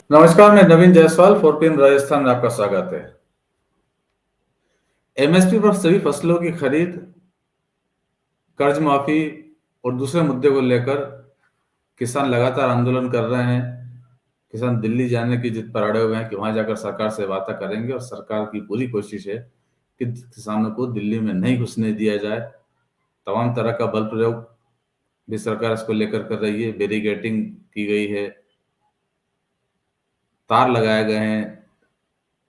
नमस्कार, मैं नवीन जायसवाल, फोरपीएम राजस्थान में आपका स्वागत है। एमएसपी पर सभी फसलों की खरीद, कर्ज माफी और दूसरे मुद्दे को लेकर किसान लगातार आंदोलन कर रहे हैं। किसान दिल्ली जाने की जिद पर अड़े हुए हैं कि वहां जाकर सरकार से वार्ता करेंगे और सरकार की पूरी कोशिश है कि किसानों को दिल्ली में नहीं घुसने दिया जाए। तमाम तरह का बल प्रयोग भी सरकार इसको लेकर कर रही है। बैरिकेडिंग की गई है, तार लगाए गए हैं,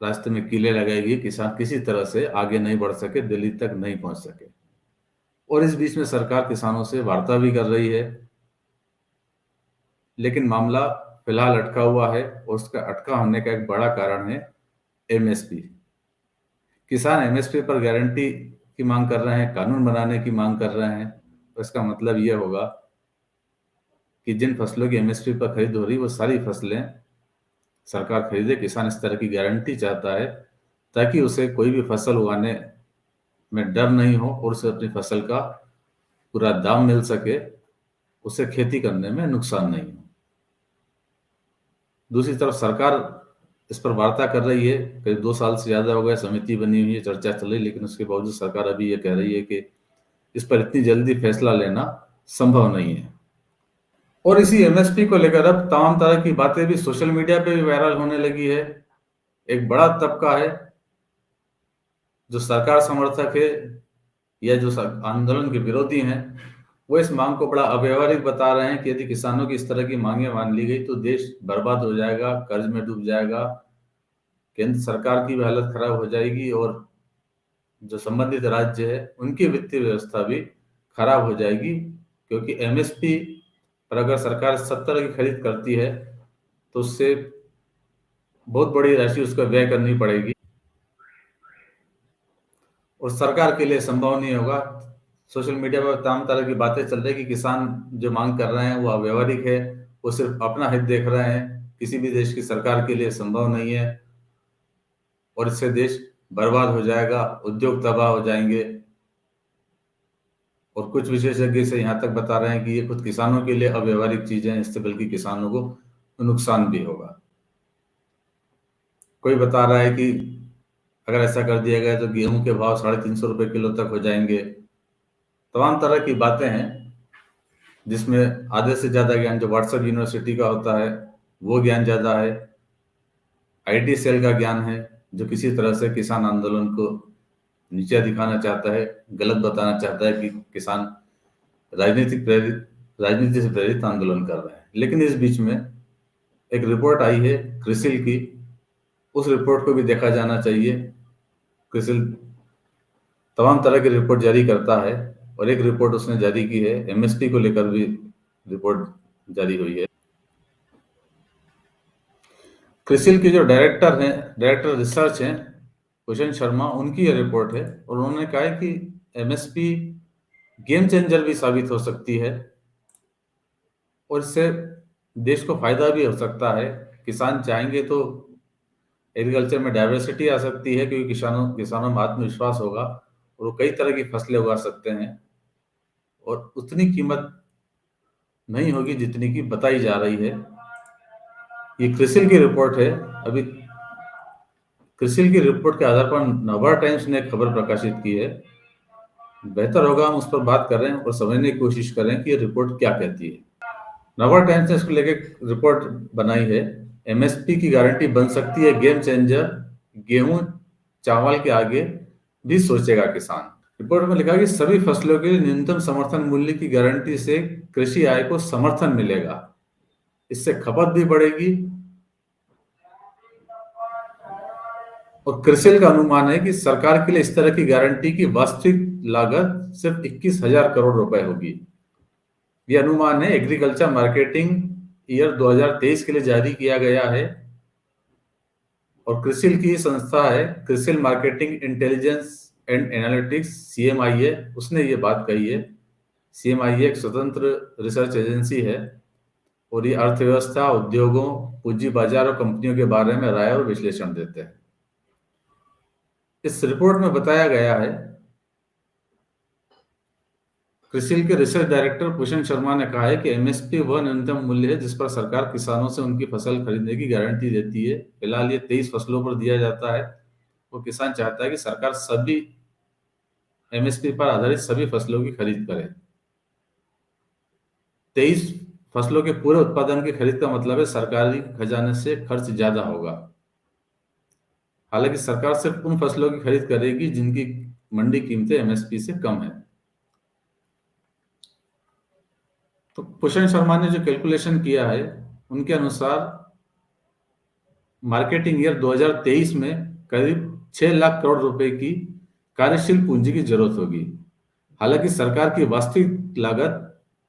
रास्ते में कीले लगाई गई, किसान किसी तरह से आगे नहीं बढ़ सके, दिल्ली तक नहीं पहुंच सके। और इस बीच में सरकार किसानों से वार्ता भी कर रही है, लेकिन मामला फिलहाल अटका हुआ है और उसका अटका होने का एक बड़ा कारण है एमएसपी। किसान एमएसपी पर गारंटी की मांग कर रहे हैं, कानून बनाने की मांग कर रहे हैं। तो इसका मतलब यह होगा कि जिन फसलों की एमएसपी पर खरीद हो रही वो सारी फसलें सरकार खरीदे। किसान इस तरह की गारंटी चाहता है ताकि उसे कोई भी फसल उगाने में डर नहीं हो और उसे अपनी फसल का पूरा दाम मिल सके, उसे खेती करने में नुकसान नहीं हो। दूसरी तरफ सरकार इस पर वार्ता कर रही है, करीब 2 साल से ज्यादा हो गए, समिति बनी हुई है, चर्चा चल रही है, लेकिन उसके बावजूद सरकार अभी ये कह रही है कि इस पर इतनी जल्दी फैसला लेना संभव नहीं है। और इसी एमएसपी को लेकर अब तमाम तरह की बातें भी सोशल मीडिया पे भी वायरल होने लगी है। एक बड़ा तबका है जो सरकार समर्थक है या जो आंदोलन के विरोधी हैं, वो इस मांग को बड़ा अव्यवहारिक बता रहे हैं कि यदि किसानों की इस तरह की मांगे मान ली गई तो देश बर्बाद हो जाएगा, कर्ज में डूब जाएगा, केंद्र सरकार की भी हालत खराब हो जाएगी और जो संबंधित राज्य है उनकी वित्तीय व्यवस्था भी खराब हो जाएगी। क्योंकि एमएसपी पर अगर सरकार 70 की खरीद करती है तो उससे बहुत बड़ी राशि उसको व्यय करनी पड़ेगी और सरकार के लिए संभव नहीं होगा। सोशल मीडिया पर तमाम तरह की बातें चल रही है कि किसान जो मांग कर रहे हैं वो अव्यवहारिक है, वो सिर्फ अपना हित देख रहे हैं, किसी भी देश की सरकार के लिए संभव नहीं है और इससे देश बर्बाद हो जाएगा, उद्योग तबाह हो जाएंगे। और कुछ विशेषज्ञ से यहाँ तक बता रहे हैं कि ये खुद किसानों के लिए अव्यवहारिक चीजें हैं, इससे बल्कि किसानों को नुकसान भी होगा। कोई बता रहा है कि अगर ऐसा कर दिया गया तो गेहूं के भाव 350 रुपये किलो तक हो जाएंगे। तमाम तरह की बातें हैं जिसमें आधे से ज्यादा ज्ञान जो व्हाट्सएप यूनिवर्सिटी का होता है वो ज्ञान ज्यादा है, आईटी सेल का ज्ञान है जो किसी तरह से किसान आंदोलन को नीचे दिखाना चाहता है, गलत बताना चाहता है कि किसान राजनीति से प्रेरित आंदोलन कर रहे हैं। लेकिन इस बीच में एक रिपोर्ट आई है क्रिसिल की, उस रिपोर्ट को भी देखा जाना चाहिए। क्रिसिल तमाम तरह की रिपोर्ट जारी करता है और एक रिपोर्ट उसने जारी की है एमएसपी को लेकर भी रिपोर्ट जारी हुई है। क्रिसिल के जो डायरेक्टर रिसर्च हैं भूषण शर्मा, उनकी यह रिपोर्ट है और उन्होंने कहा है कि एमएसपी गेम चेंजर भी साबित हो सकती है और इससे देश को फायदा भी हो सकता है। किसान चाहेंगे तो एग्रीकल्चर में डाइवर्सिटी आ सकती है क्योंकि किसानों में आत्मविश्वास होगा और वो कई तरह की फसलें उगा सकते हैं और उतनी कीमत नहीं होगी जितनी की बताई जा रही है। ये क्रिसिल की रिपोर्ट है। अभी क्रिसिल की रिपोर्ट के आधार पर नवभारत टाइम्स ने एक खबर प्रकाशित की है। बेहतर होगा हम उस पर बात करें और समझने की कोशिश करें कि ये रिपोर्ट क्या कहती है। नवभारत टाइम्स ने इसको लेकर रिपोर्ट बनाई है, एमएसपी की गारंटी बन सकती है गेम चेंजर, गेहूं चावल के आगे भी सोचेगा किसान। रिपोर्ट में लिखा कि सभी फसलों के लिए न्यूनतम समर्थन मूल्य की गारंटी से कृषि आय को समर्थन मिलेगा, इससे खपत भी बढ़ेगी। और क्रिसिल का अनुमान है कि सरकार के लिए इस तरह की गारंटी की वास्तविक लागत सिर्फ 21,000 करोड़ रुपए होगी। यह अनुमान है एग्रीकल्चर मार्केटिंग ईयर 2023 के लिए जारी किया गया है और क्रिसिल की संस्था है CRISIL marketing intelligence and analytics, C M I A, उसने ये बात कही है। सीएमआईए एक स्वतंत्र रिसर्च एजेंसी है और ये अर्थव्यवस्था, उद्योगों, पूंजी बाजार और कंपनियों के बारे में राय और विश्लेषण देते हैं। इस रिपोर्ट में बताया गया है क्रिसिल के रिसर्च डायरेक्टर भूषण शर्मा ने कहा है कि एमएसपी वह न्यूनतम मूल्य है जिस पर सरकार किसानों से उनकी फसल खरीदने की गारंटी देती है। फिलहाल ये 23 फसलों पर दिया जाता है। वो किसान चाहता है कि सरकार सभी एमएसपी पर आधारित सभी फसलों की खरीद करे। 23 फसलों के पूरे उत्पादन की खरीद का मतलब है सरकारी खजाने से खर्च ज्यादा होगा। हालांकि सरकार सिर्फ उन फसलों की खरीद करेगी जिनकी मंडी कीमतें एमएसपी से कम है। तो भूषण शर्मा ने जो कैलकुलेशन किया है उनके अनुसार मार्केटिंग ईयर 2023 में करीब 6 लाख करोड़ रुपए की कार्यशील पूंजी की जरूरत होगी। हालांकि सरकार की वास्तविक लागत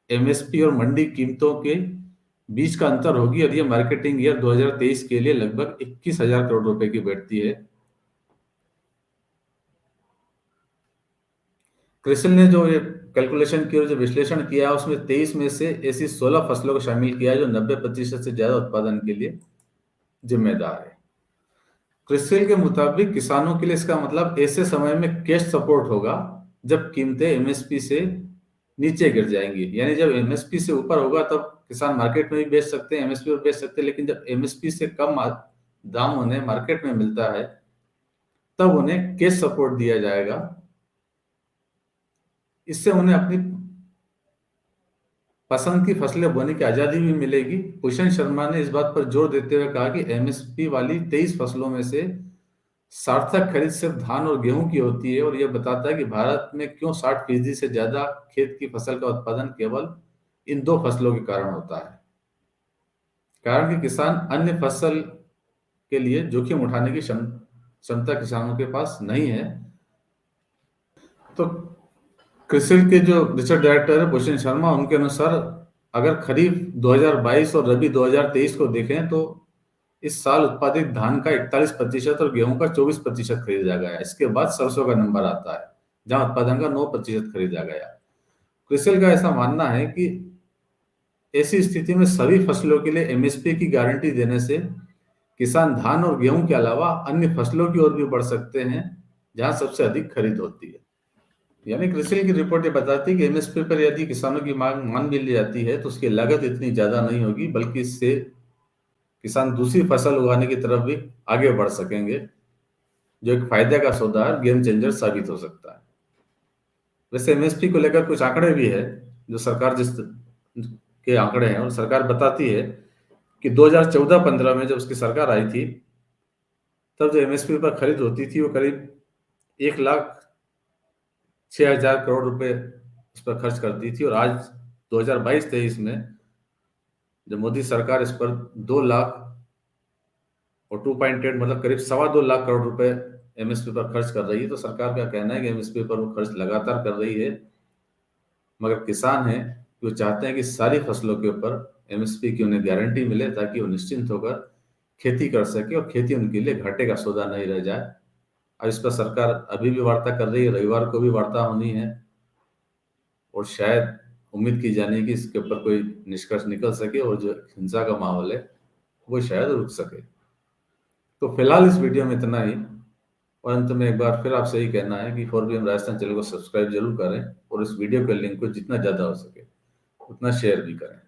एमएसपी और मंडी कीमतों के बीच का अंतर होगी और यह मार्केटिंग ईयर 2023 के लिए लगभग 21,000 करोड़ रुपए की बैठती है। क्रिसिल ने जो ये कैलकुलेशन की और जो विश्लेषण किया है उसमें 23 में से ऐसी 16 फसलों को शामिल किया है जो 90% से ज्यादा उत्पादन के लिए जिम्मेदार है। क्रिसिल के मुताबिक किसानों के लिए इसका मतलब ऐसे समय में कैश सपोर्ट होगा जब कीमतें एमएसपी से नीचे गिर जाएंगी। यानी जब एमएसपी से ऊपर होगा तब किसान मार्केट में भी बेच सकते हैं, एमएसपी पर बेच सकते हैं, लेकिन जब एमएसपी से कम दाम उन्हें मार्केट में मिलता है तब उन्हें कैश सपोर्ट दिया जाएगा। इससे उन्हें अपनी पसंद की फसलें बोने की आजादी भी मिलेगी। भूषण शर्मा ने इस बात पर जोर देते हुए कहा कि एमएसपी वाली 23 फसलों में से सार्थक खरीद सिर्फ धान और गेहूं की होती है और यह बताता है कि भारत में क्यों 60% से ज्यादा खेत की फसल का उत्पादन केवल इन दो फसलों के कारण होता है। कारण कि किसान अन्य फसल के लिए जोखिम उठाने की क्षमता किसानों के पास नहीं है। तो क्रिसिल के जो रिसर्च डायरेक्टर है भूषण शर्मा, उनके अनुसार अगर खरीफ 2022 और रबी 2023 को देखें तो इस साल उत्पादित धान का 41% और गेहूं का 24% खरीदा गया। इसके बाद सरसों का नंबर आता है जहां उत्पादन का 9% खरीदा गया। क्रिसिल का ऐसा मानना है कि ऐसी स्थिति में सभी फसलों के लिए एमएसपी की गारंटी देने से किसान धान और गेहूं के अलावा अन्य फसलों की ओर भी बढ़ सकते हैं जहां सबसे अधिक खरीद होती है। यानी क्रिसिल की रिपोर्ट ये बताती है कि एमएसपी पर यदि किसानों की मांग मान भी ली जाती है तो उसकी लागत इतनी ज्यादा नहीं होगी, बल्कि इससे किसान दूसरी फसल उगाने की तरफ भी आगे बढ़ सकेंगे, जो एक फायदे का सौदा है, गेम चेंजर साबित हो सकता है। वैसे एमएसपी को लेकर कुछ आंकड़े भी है जो सरकार जिस के आंकड़े हैं, और सरकार बताती है कि 2014-15 में जब उसकी सरकार आई थी तब जो एमएसपी पर खरीद होती थी वो करीब 1,06,000 करोड़ रुपए उस पर खर्च करती थी, और आज 2022-23 में जब मोदी सरकार इस पर 2 लाख और 2.8 मतलब करीब 2.25 लाख करोड़ रुपए एमएसपी पर खर्च कर रही है, तो सरकार का कहना है कि एमएसपी पर वो खर्च लगातार कर रही है। मगर किसान हैं कि वो चाहते हैं कि सारी फसलों के ऊपर एमएसपी की उन्हें गारंटी मिले ताकि वो निश्चिंत होकर खेती कर सके और खेती उनके लिए घाटे का सौदा नहीं रह जाए। अब इस पर सरकार अभी भी वार्ता कर रही है, रविवार को भी वार्ता होनी है और शायद उम्मीद की जानी है कि इसके ऊपर कोई निष्कर्ष निकल सके और जो हिंसा का माहौल है वो शायद रुक सके। तो फिलहाल इस वीडियो में इतना ही, और अंत में एक बार फिर आपसे यही कहना है कि 4PM राजस्थान चैनल को सब्सक्राइब जरूर करें और इस वीडियो के लिंक को जितना ज़्यादा हो सके उतना शेयर भी करें।